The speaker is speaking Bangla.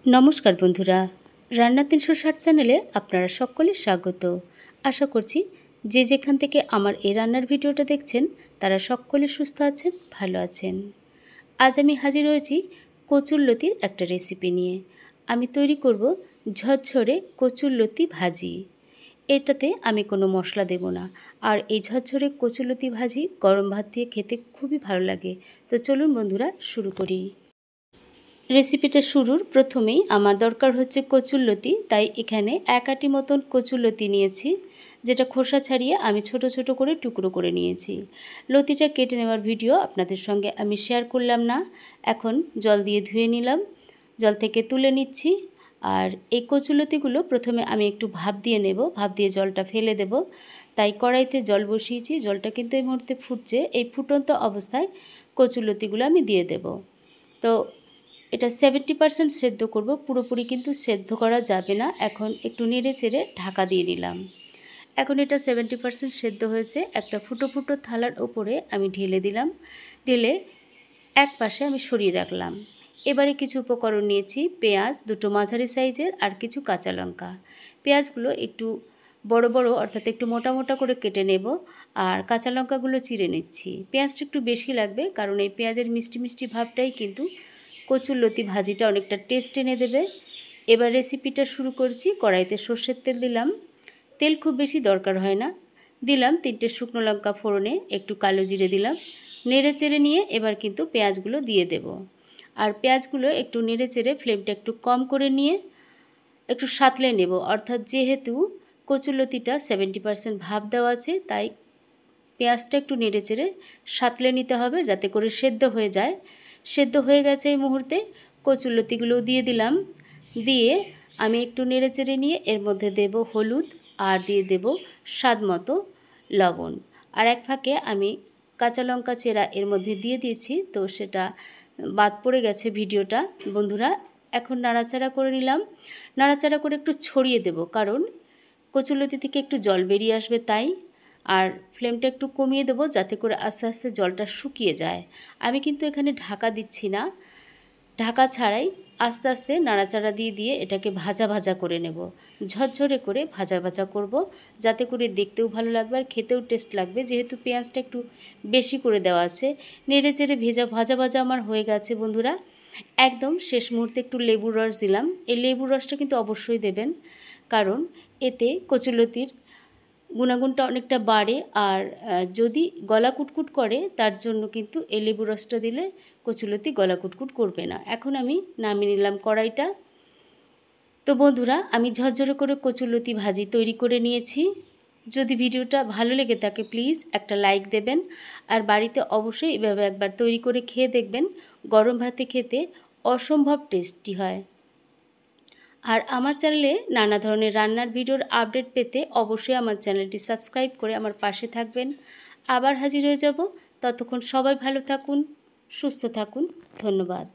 নমস্কার বন্ধুরা, রান্না ৩৬০ চ্যানেলে আপনারা সকলে স্বাগত। আশা করছি যে যেখান থেকে আমার এই রান্নার ভিডিওটা দেখছেন তারা সকলে সুস্থ আছেন, ভালো আছেন। আজ আমি হাজির হয়েছি কচুরলতির একটা রেসিপি নিয়ে। আমি তৈরি করব ঝরঝরে কচুরলতি ভাজি। এটাতে আমি কোনো মশলা দেব না, আর এই ঝরঝরে কচুরলতি ভাজি গরম ভাত দিয়ে খেতে খুবই ভালো লাগে। তো চলুন বন্ধুরা শুরু করি। রেসিপিটা শুরুর প্রথমেই আমার দরকার হচ্ছে কচুরলতি, তাই এখানে 1 আটি মতন কচুরলতি নিয়েছি, যেটা খোসা ছাড়িয়ে আমি ছোট ছোট করে টুকরো করে নিয়েছি। লতিটা কেটে নেওয়ার ভিডিও আপনাদের সঙ্গে আমি শেয়ার করলাম না। এখন জল দিয়ে ধুয়ে নিলাম, জল থেকে তুলে নিচ্ছি। আর এই কচুরলতিগুলো প্রথমে আমি একটু ভাপ দিয়ে নেব, ভাপ দিয়ে জলটা ফেলে দেব। তাই কড়াইতে জল বসিয়েছি, জলটা কিন্তু এই মুহূর্তে ফুটছে। এই ফুটন্ত অবস্থায় কচুরলতিগুলো আমি দিয়ে দেব। তো এটা 70% সেদ্ধ করব, পুরোপুরি কিন্তু সেদ্ধ করা যাবে না। এখন একটু নেড়ে চেড়ে ঢাকা দিয়ে নিলাম। এখন এটা 70% সেদ্ধ হয়েছে। একটা ফুটো ফুটো থালার ওপরে আমি ঢেলে দিলাম, ঢেলে এক পাশে আমি সরিয়ে রাখলাম। এবারে কিছু উপকরণ নিয়েছি, পেঁয়াজ দুটো মাঝারি সাইজের আর কিছু কাঁচা লঙ্কা। পেঁয়াজগুলো একটু বড় বড় অর্থাৎ একটু মোটা মোটা করে কেটে নেব, আর কাঁচা লঙ্কাগুলো চিড়ে নিচ্ছি। পেঁয়াজটা একটু বেশি লাগবে, কারণ এই পেঁয়াজের মিষ্টি মিষ্টি ভাবটাই কিন্তু কচুরলতি ভাজিটা অনেকটা টেস্ট এনে দেবে। এবার রেসিপিটা শুরু করছি। কড়াইতে সর্ষের তেল দিলাম, তেল খুব বেশি দরকার হয় না। দিলাম 3টে শুকনো লঙ্কা ফোড়নে, একটু কালো জিরে দিলাম। নেড়ে চেড়ে নিয়ে এবার কিন্তু পেঁয়াজগুলো দিয়ে দেব। আর পেঁয়াজগুলো একটু নেড়ে চেড়ে ফ্লেমটা একটু কম করে নিয়ে একটু সাঁতলে নেব, অর্থাৎ যেহেতু কচুরলতিটা 70% ভাপ দেওয়া আছে, তাই পেঁয়াজটা একটু নেড়ে চেড়ে সাঁতলে নিতে হবে যাতে করে সেদ্ধ হয়ে যায়। সেদ্ধ হয়ে গেছে এই মুহূর্তে কচুরলতিগুলো দিয়ে দিলাম। দিয়ে আমি একটু নেড়ে চেড়ে নিয়ে এর মধ্যে দেব হলুদ, আর দিয়ে দেব স্বাদ মতো লবণ। আর এক ফাঁকে আমি কাঁচা লঙ্কা চেরা এর মধ্যে দিয়ে দিয়েছি, তো সেটা বাদ পড়ে গেছে ভিডিওটা বন্ধুরা। এখন নাড়াচাড়া করে নিলাম, নাড়াচাড়া করে একটু ছড়িয়ে দেব, কারণ কচুরলতি থেকে একটু জল বেরিয়ে আসবে তাই। আর ফ্লেমটা একটু কমিয়ে দেবো যাতে করে আস্তে আস্তে জলটা শুকিয়ে যায়। আমি কিন্তু এখানে ঢাকা দিচ্ছি না, ঢাকা ছাড়াই আস্তে আস্তে নাড়াচাড়া দিয়ে দিয়ে এটাকে ভাজা ভাজা করে নেব। ঝরঝরে করে ভাজা ভাজা করব, যাতে করে দেখতেও ভালো লাগবে আর খেতেও টেস্ট লাগবে, যেহেতু পেঁয়াজটা একটু বেশি করে দেওয়া আছে। নেড়ে চেড়ে ভাজা ভাজা আমার হয়ে গেছে বন্ধুরা। একদম শেষ মুহূর্তে একটু লেবুর রস দিলাম। এই লেবুর রসটা কিন্তু অবশ্যই দেবেন, কারণ এতে কচুরলতির গুণাগুণটা অনেকটা বাড়ে। আর যদি গলা কুটকুট করে তার জন্য কিন্তু এই লেবু রসটা দিলে কচুরলতি গলা কুটকুট করবে না। এখন আমি নামিয়ে নিলাম কড়াইটা। তো বন্ধুরা, আমি ঝরঝরে করে কচুরলতি ভাজি তৈরি করে নিয়েছি। যদি ভিডিওটা ভালো লেগে থাকে প্লিজ একটা লাইক দেবেন, আর বাড়িতে অবশ্যই এভাবে একবার তৈরি করে খেয়ে দেখবেন। গরম ভাতে খেতে অসম্ভব টেস্টি হয়। আর আমার চ্যানেলে নানা ধরনের রান্নার ভিডিওর আপডেট পেতে অবশ্যই আমার চ্যানেলটি সাবস্ক্রাইব করে আমার পাশে থাকবেন। আবার হাজির হয়ে যাব, ততক্ষণ সবাই ভালো থাকুন, সুস্থ থাকুন। ধন্যবাদ।